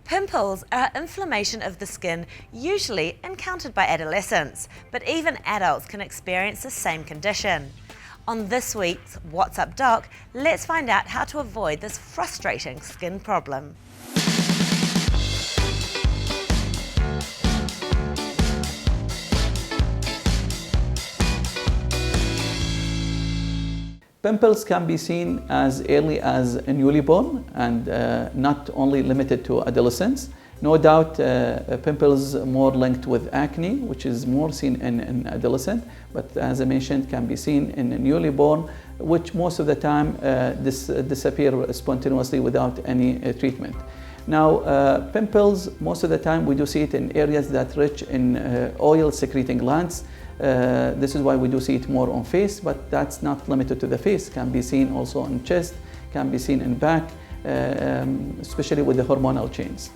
Pimples are inflammation of the skin usually encountered by adolescents, but even adults can experience the same condition. On this week's What's Up Doc, let's find out how to avoid this frustrating skin problem. Pimples can be seen as early as newly born and not only limited to adolescents. No doubt pimples more linked with acne, which is more seen in adolescent, but as I mentioned, can be seen in newly born, which most of the time disappear spontaneously without any treatment. Now, pimples, most of the time we do see it in areas that rich in oil secreting glands. This is why we do see it more on face, but that's not limited to the face. Can be seen also on chest, can be seen in back, especially with the hormonal change.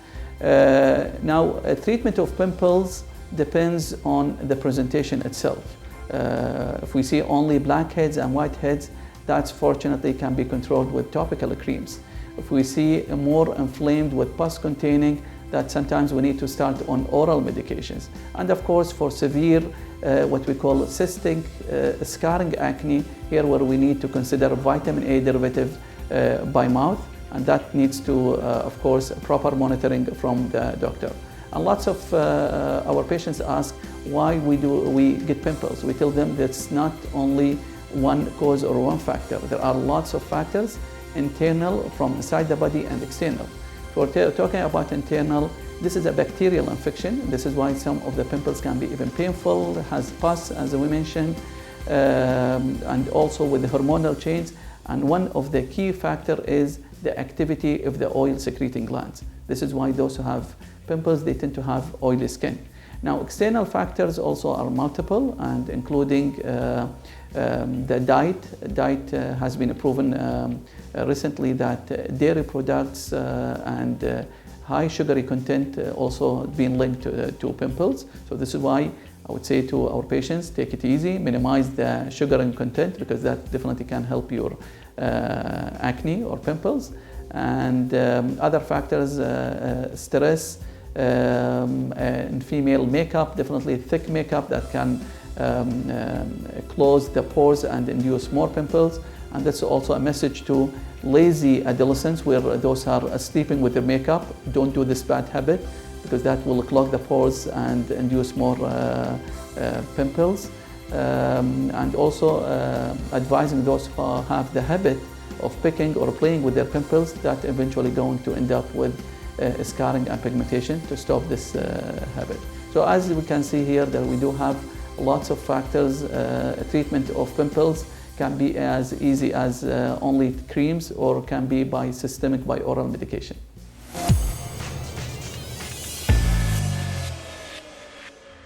Now, treatment of pimples depends on the presentation itself. If we see only blackheads and whiteheads, that fortunately can be controlled with topical creams. If we see more inflamed with pus containing, that sometimes we need to start on oral medications. And of course, for severe, what we call cystic scarring acne, here where we need to consider vitamin A derivative by mouth, and that needs to, of course, proper monitoring from the doctor. And lots of our patients ask why we get pimples. We tell them that's not only one cause or one factor. There are lots of factors, internal from inside the body and external. If we're talking about internal, this is a bacterial infection. This is why some of the pimples can be even painful, has pus, as we mentioned, and also with the hormonal change. And one of the key factors is the activity of the oil secreting glands. This is why those who have pimples, they tend to have oily skin. Now, external factors also are multiple, and including the diet. Diet has been proven recently that dairy products and high sugary content also been linked to pimples. So this is why I would say to our patients, take it easy, minimize the sugar and content, because that definitely can help your acne or pimples. And other factors, stress, in female makeup, definitely thick makeup that can close the pores and induce more pimples. And that's also a message to lazy adolescents, where those are sleeping with their makeup. Don't do this bad habit, because that will clog the pores and induce more pimples. And also advising those who have the habit of picking or playing with their pimples, that eventually going to end up with scarring and pigmentation, to stop this habit. So as we can see here, that we do have lots of factors. Treatment of pimples can be as easy as only creams, or can be by systemic, by oral medication.